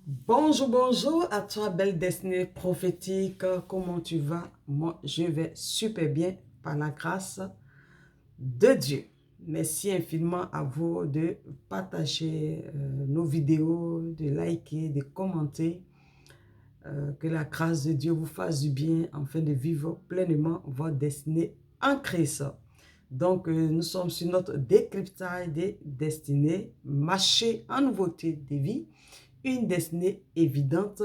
Bonjour, bonjour à toi, belle destinée prophétique. Comment tu vas? Moi, je vais super bien par la grâce de Dieu. Merci infiniment à vous de partager nos vidéos, de liker, de commenter. Que la grâce de Dieu vous fasse du bien afin de vivre pleinement votre destinée en Christ. Donc, nous sommes sur notre décryptage des destinées, marcher en nouveauté de vie, une destinée évidente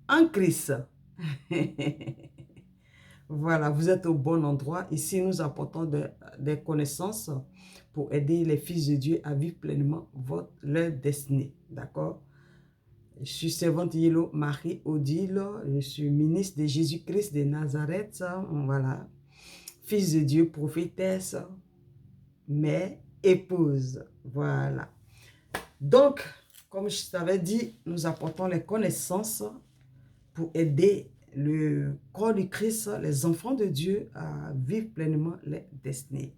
en Christ. Voilà, vous êtes au bon endroit. Ici, nous apportons des connaissances pour aider les fils de Dieu à vivre pleinement leur destinée. D'accord? Je suis servante Yelo Marie-Odile. Je suis ministre de Jésus-Christ de Nazareth. Voilà. Fils de Dieu, prophétesse, mère, épouse. Voilà. Donc, comme je t'avais dit, nous apportons les connaissances pour aider le corps du Christ, les enfants de Dieu, à vivre pleinement les destinées.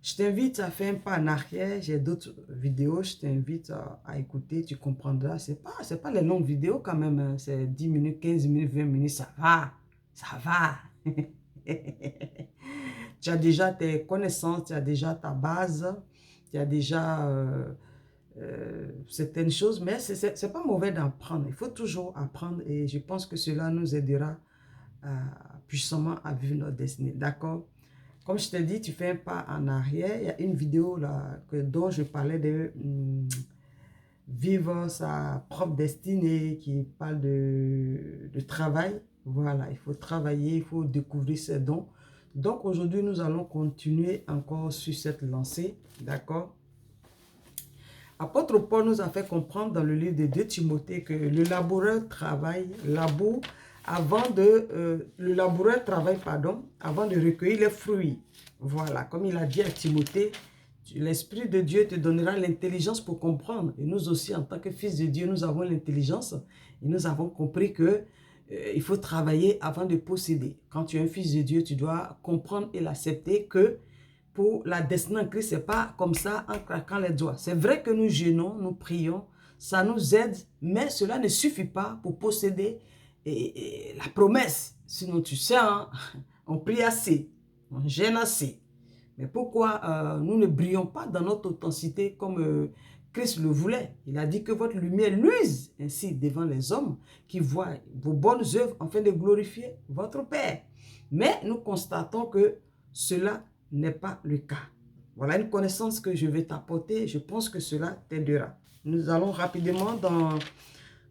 Je t'invite à faire un pas en arrière. J'ai d'autres vidéos. Je t'invite à écouter. Tu comprendras. C'est pas les longues vidéos quand même. Hein. C'est 10 minutes, 15 minutes, 20 minutes. Ça va. Ça va. Tu as déjà tes connaissances. Tu as déjà ta base. Tu as déjà certaines choses. Mais c'est pas mauvais d'apprendre. Il faut toujours apprendre. Et je pense que cela nous aidera puissamment à vivre notre destinée. D'accord? Comme je t'ai dit, tu fais un pas en arrière. Il y a une vidéo là dont je parlais de vivre sa propre destinée, qui parle de travail. Voilà, il faut travailler, il faut découvrir ses dons. Donc aujourd'hui, nous allons continuer encore sur cette lancée. D'accord? Apôtre Paul nous a fait comprendre dans le livre de 2 Timothée que le laboureur travaille, le laboureur travaille, avant de recueillir les fruits. Voilà, comme il a dit à Timothée, l'Esprit de Dieu te donnera l'intelligence pour comprendre. Et nous aussi, en tant que fils de Dieu, nous avons l'intelligence et nous avons compris que il faut travailler avant de posséder. Quand tu es un fils de Dieu, tu dois comprendre et l'accepter que pour la destinée en Christ, ce n'est pas comme ça en claquant les doigts. C'est vrai que nous jeûnons, nous prions, ça nous aide, mais cela ne suffit pas pour posséder la promesse. Sinon, tu sais, hein, on prie assez, on gêne assez. Mais pourquoi nous ne brillons pas dans notre authenticité comme Christ le voulait? Il a dit que votre lumière luise ainsi devant les hommes qui voient vos bonnes œuvres afin de glorifier votre Père. Mais nous constatons que cela n'est pas le cas. Voilà une connaissance que je vais t'apporter. Je pense que cela t'aidera. Nous allons rapidement dans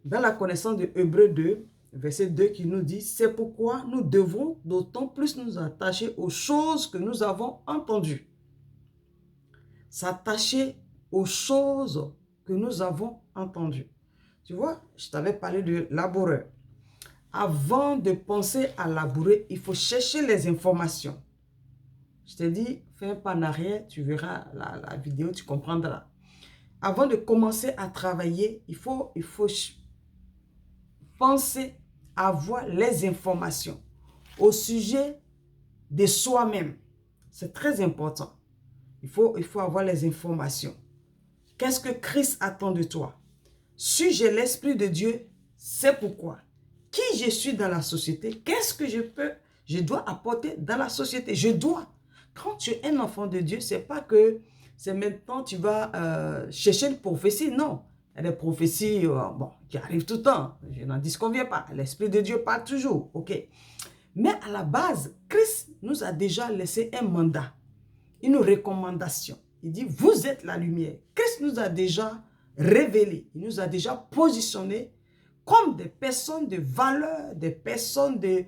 la connaissance de Hébreux 2, verset 2 qui nous dit « C'est pourquoi nous devons d'autant plus nous attacher aux choses que nous avons entendues. » S'attacher aux choses que nous avons entendues. Tu vois, je t'avais parlé de laboureur. Avant de penser à labourer, il faut chercher les informations. Je t'ai dit, fais un pas en arrière, tu verras la vidéo, tu comprendras. Avant de commencer à travailler, il faut penser à avoir les informations au sujet de soi-même. C'est très important. Il faut avoir les informations. Qu'est-ce que Christ attend de toi? Suis-je l'Esprit de Dieu? C'est pourquoi. Qui je suis dans la société? Qu'est-ce que je dois apporter dans la société? Je dois. Quand tu es un enfant de Dieu, c'est pas que c'est maintenant tu vas chercher une prophétie. Non. Il y a des prophéties qui arrivent tout le temps. Je n'en disconviens pas. L'Esprit de Dieu parle toujours. OK. Mais à la base, Christ nous a déjà laissé un mandat, une recommandation. Il dit, vous êtes la lumière. Christ nous a déjà révélé, il nous a déjà positionnés comme des personnes de valeur, des personnes de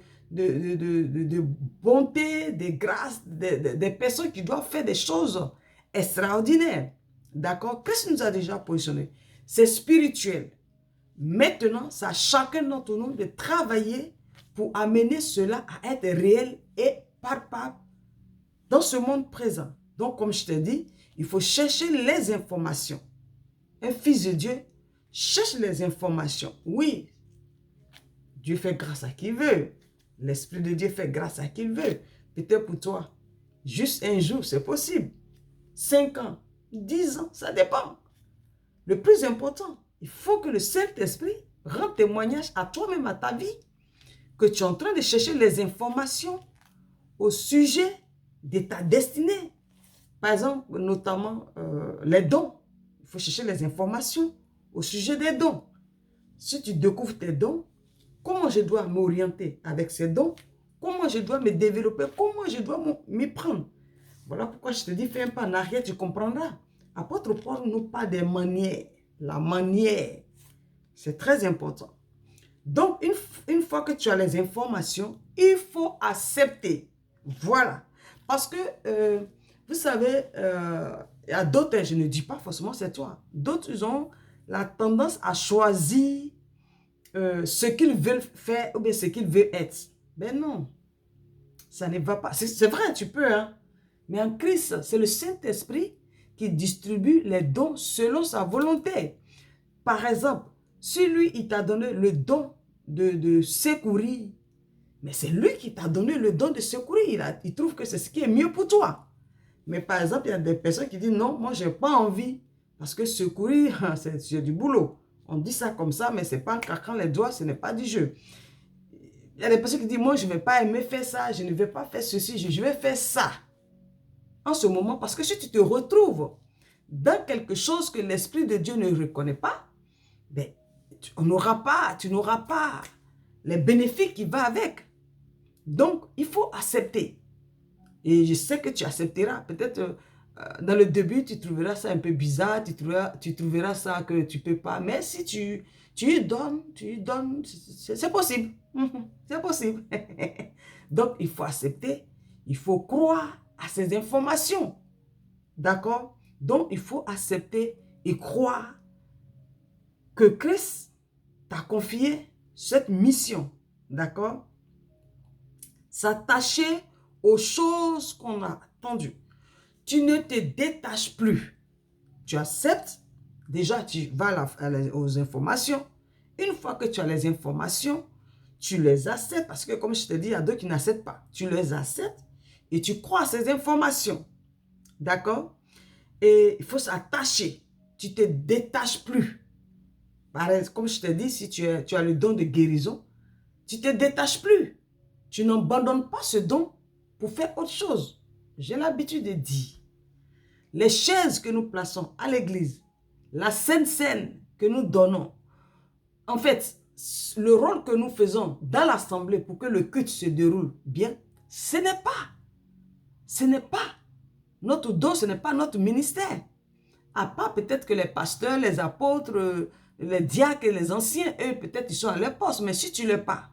bonté, de grâce, des personnes qui doivent faire des choses extraordinaires. D'accord? Christ nous a déjà positionnés. C'est spirituel. Maintenant, c'est à chacun d'entre nous de travailler pour amener cela à être réel et palpable dans ce monde présent. Donc, comme je t'ai dit, il faut chercher les informations. Un fils de Dieu cherche les informations. Oui, Dieu fait grâce à qui il veut. L'Esprit de Dieu fait grâce à qui il veut. Peut-être pour toi, juste un jour, c'est possible. 5 ans, 10 ans, ça dépend. Le plus important, il faut que le Saint-Esprit rend témoignage à toi-même, à ta vie, que tu es en train de chercher les informations au sujet de ta destinée. Par exemple, notamment les dons. Il faut chercher les informations au sujet des dons. Si tu découvres tes dons, comment je dois m'orienter avec ces dons? Comment je dois me développer? Comment je dois m'y prendre? Voilà pourquoi je te dis, fais un pas en arrière, tu comprendras. Apôtre Paul nous parle des manières. La manière, c'est très important. Donc, une fois que tu as les informations, il faut accepter. Voilà. Parce que, vous savez, il y a d'autres, je ne dis pas forcément c'est toi, d'autres, ils ont la tendance à choisir ce qu'ils veulent faire ou bien ce qu'ils veulent être. Mais non, ça ne va pas. C'est vrai, tu peux, hein. Mais en Christ, c'est le Saint-Esprit qui distribue les dons selon sa volonté. Par exemple, si lui, il t'a donné le don de secourir, mais c'est lui qui t'a donné le don de secourir. Il trouve que c'est ce qui est mieux pour toi. Mais par exemple, il y a des personnes qui disent non, moi, je n'ai pas envie. Parce que secourir, c'est du boulot. On dit ça comme ça, mais ce n'est pas en claquant les doigts, ce n'est pas du jeu. Il y a des personnes qui disent, moi, je ne vais pas aimer faire ça, je ne vais pas faire ceci, je vais faire ça. En ce moment, parce que si tu te retrouves dans quelque chose que l'Esprit de Dieu ne reconnaît pas, ben, tu n'auras pas les bénéfices qui vont avec. Donc, il faut accepter. Et je sais que tu accepteras. Peut-être dans le début, tu trouveras ça un peu bizarre, tu trouveras ça que tu ne peux pas. Mais si tu y donnes, c'est possible. C'est possible. Donc, il faut accepter. Il faut croire à ces informations. D'accord? Donc, il faut accepter et croire que Christ t'a confié cette mission. D'accord? S'attacher aux choses qu'on a entendues. Tu ne te détaches plus. Tu acceptes. Déjà, tu vas aux informations. Une fois que tu as les informations, tu les acceptes. Parce que comme je te dis, il y a d'autres qui n'acceptent pas. Tu les acceptes et tu crois à ces informations. D'accord? Et il faut s'attacher. Tu ne te détaches plus. Comme je te dis, si tu as le don de guérison, tu ne te détaches plus. Tu n'abandonnes pas ce don pour faire autre chose. J'ai l'habitude de dire, les chaises que nous plaçons à l'église, la Sainte Seine que nous donnons, en fait, le rôle que nous faisons dans l'assemblée pour que le culte se déroule bien, ce n'est pas notre don, ce n'est pas notre ministère. À part peut-être que les pasteurs, les apôtres, les diacres et les anciens, eux, peut-être ils sont à leur poste, mais si tu ne l'es pas,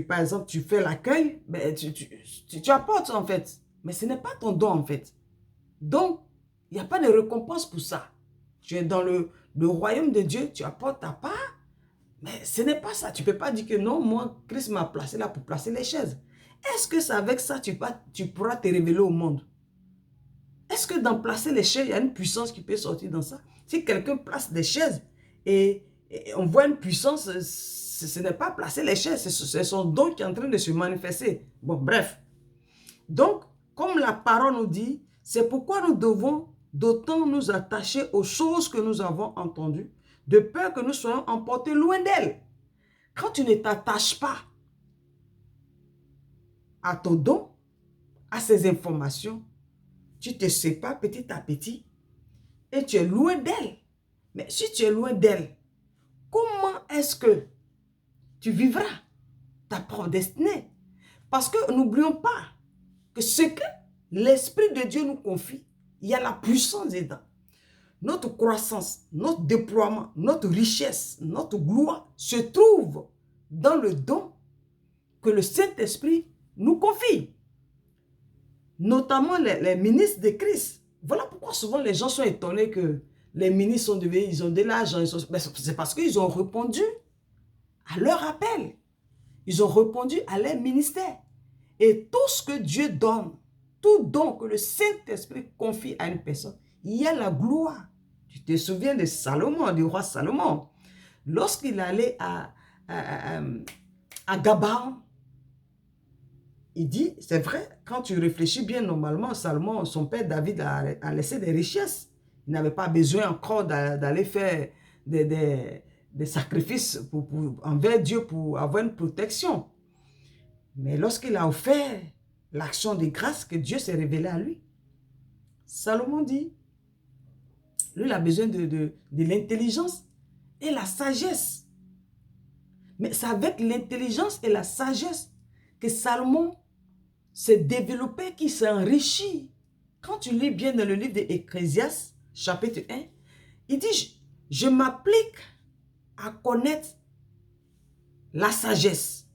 par exemple, tu fais l'accueil, ben, tu apportes en fait. Mais ce n'est pas ton don en fait. Donc, il n'y a pas de récompense pour ça. Tu es dans le royaume de Dieu, tu apportes ta part, mais ce n'est pas ça. Tu ne peux pas dire que non, moi, Christ m'a placé là pour placer les chaises. Est-ce que c'est avec ça tu pourras te révéler au monde? Est-ce que dans placer les chaises, il y a une puissance qui peut sortir dans ça? Si quelqu'un place des chaises et on voit une puissance, ce n'est pas placer les chaises, c'est son don qui est en train de se manifester. Bon, bref. Donc, comme la parole nous dit, c'est pourquoi nous devons d'autant nous attacher aux choses que nous avons entendues, de peur que nous soyons emportés loin d'elles. Quand tu ne t'attaches pas à ton don, à ces informations, tu te sépares petit à petit et tu es loin d'elle. Mais si tu es loin d'elle, comment est-ce que tu vivras ta propre destinée? Parce que n'oublions pas que ce que l'Esprit de Dieu nous confie, il y a la puissance dedans. Notre croissance, notre déploiement, notre richesse, notre gloire se trouve dans le don que le Saint-Esprit nous confie. Notamment les ministres de Christ. Voilà pourquoi souvent les gens sont étonnés que les ministres sont devenus, ils ont de l'argent. C'est parce qu'ils ont répondu à leur appel. Ils ont répondu à leur ministère. Et tout ce que Dieu donne, tout don que le Saint-Esprit confie à une personne, il y a la gloire. Tu te souviens de Salomon, du roi Salomon. Lorsqu'il allait à Gabaon, il dit, c'est vrai, quand tu réfléchis bien, normalement, Salomon, son père David a laissé des richesses. Il n'avait pas besoin encore d'aller faire des sacrifices envers Dieu pour avoir une protection. Mais lorsqu'il a offert l'action de grâce, que Dieu s'est révélé à lui, Salomon dit, lui, il a besoin de l'intelligence et la sagesse. Mais c'est avec l'intelligence et la sagesse que Salomon s'est développé, qui s'est enrichi. Quand tu lis bien dans le livre d'Ecclésiaste, chapitre 1, il dit, je m'applique à connaître la sagesse.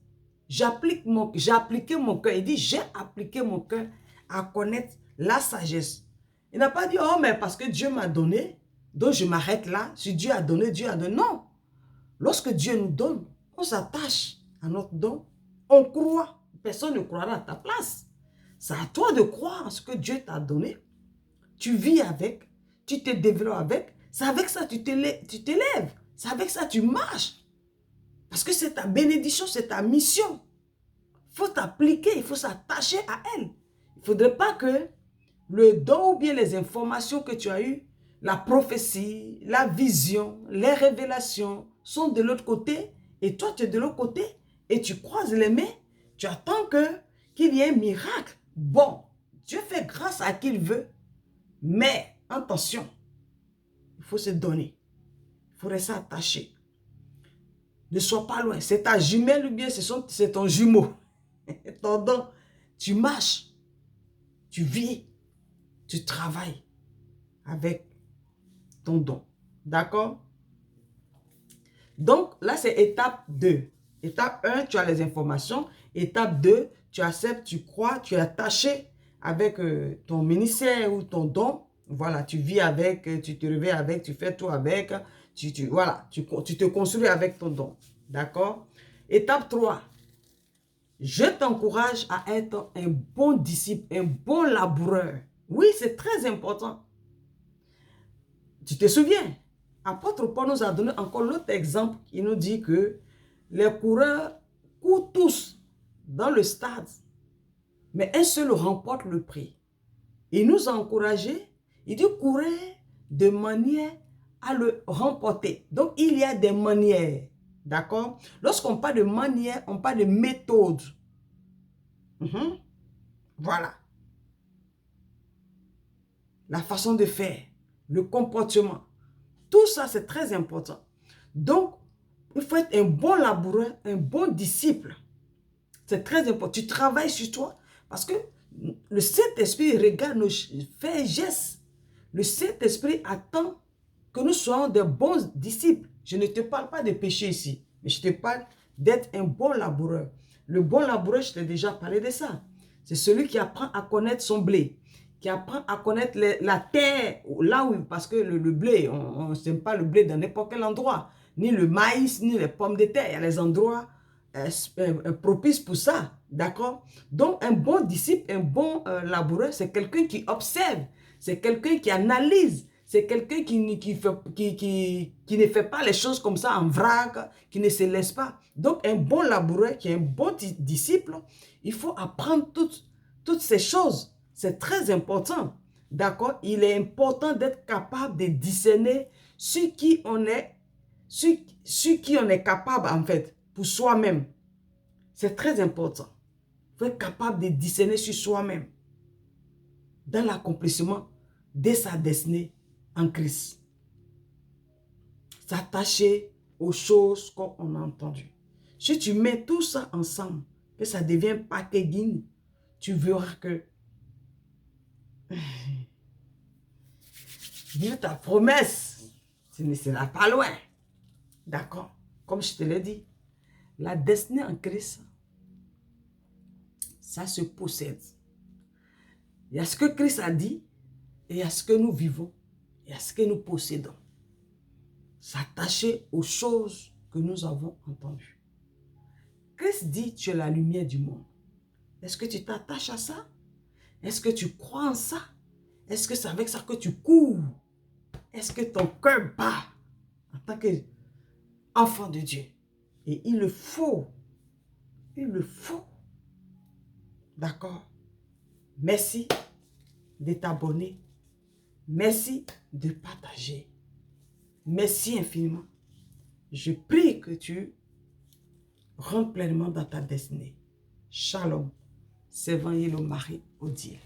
J'ai appliqué mon cœur. Il dit, j'ai appliqué mon cœur à connaître la sagesse. Il n'a pas dit, oh, mais parce que Dieu m'a donné, donc je m'arrête là. Si Dieu a donné, Dieu a donné. Non. Lorsque Dieu nous donne, on s'attache à notre don. On croit. Personne ne croira à ta place. C'est à toi de croire en ce que Dieu t'a donné. Tu vis avec, tu te développes avec. C'est avec ça que tu t'élèves. C'est avec ça que tu marches. Parce que c'est ta bénédiction, c'est ta mission. Il faut t'appliquer, il faut s'attacher à elle. Il ne faudrait pas que le don ou bien les informations que tu as eues, la prophétie, la vision, les révélations sont de l'autre côté et toi tu es de l'autre côté et tu croises les mains, tu attends qu'il y ait un miracle. Bon, Dieu fait grâce à qui il veut, mais attention, il faut se donner, il faut rester attaché. Ne sois pas loin, c'est ta jumelle ou bien c'est ton jumeau. Ton don, tu marches, tu vis, tu travailles avec ton don. D'accord? Donc, là, c'est étape 2. Étape 1, tu as les informations. Étape 2, tu acceptes, tu crois, tu es attaché avec ton ministère ou ton don. Voilà, tu vis avec, tu te réveilles avec, tu fais tout avec. Voilà, tu te construis avec ton don. D'accord? Étape 3. Je t'encourage à être un bon disciple, un bon laboureur. Oui, c'est très important. Tu te souviens, apôtre Paul nous a donné encore l'autre exemple. Il nous dit que les coureurs courent tous dans le stade, mais un seul remporte le prix. Il nous a encouragés, il dit courir de manière à le remporter. Donc, il y a des manières, d'accord? Lorsqu'on parle de manière, on parle de méthode. Voilà. La façon de faire, le comportement. Tout ça, c'est très important. Donc, il faut être un bon laboureur, un bon disciple. C'est très important. Tu travailles sur toi parce que le Saint-Esprit regarde nos faits et gestes. Le Saint-Esprit attend que nous soyons de bons disciples. Je ne te parle pas de péché ici, mais je te parle d'être un bon laboureur. Le bon laboureur, je t'ai déjà parlé de ça. C'est celui qui apprend à connaître son blé, qui apprend à connaître la terre, là où, parce que le blé, on ne sème pas le blé dans n'importe quel endroit, ni le maïs, ni les pommes de terre. Il y a les endroits propices pour ça, d'accord? Donc, un bon disciple, un bon laboureur, c'est quelqu'un qui observe, c'est quelqu'un qui analyse, c'est quelqu'un qui ne fait pas les choses comme ça en vrac, qui ne se laisse pas. Donc, un bon laboureur, qui est un bon disciple, il faut apprendre toutes ces choses. C'est très important. D'accord? Il est important d'être capable de discerner ce qui on est capable, en fait, pour soi-même. C'est très important. Il faut être capable de discerner sur soi-même dans l'accomplissement de sa destinée en Christ. S'attacher aux choses qu'on a entendues. Si tu mets tout ça ensemble, que ça devient packaging, tu verras que Dieu ta promesse, ce ne sera pas loin. D'accord? Comme je te l'ai dit, la destinée en Christ, ça se possède. Il y a ce que Christ a dit et il y a ce que nous vivons. Il y a ce que nous possédons. S'attacher aux choses que nous avons entendues. Christ dit, tu es la lumière du monde. Est-ce que tu t'attaches à ça? Est-ce que tu crois en ça? Est-ce que c'est avec ça que tu cours? Est-ce que ton cœur bat en tant qu'enfant de Dieu? Et il le faut. Il le faut. D'accord? Merci de t'abonner. Merci de partager. Merci infiniment. Je prie que tu rentres pleinement dans ta destinée. Shalom. Servant et le mari Odile.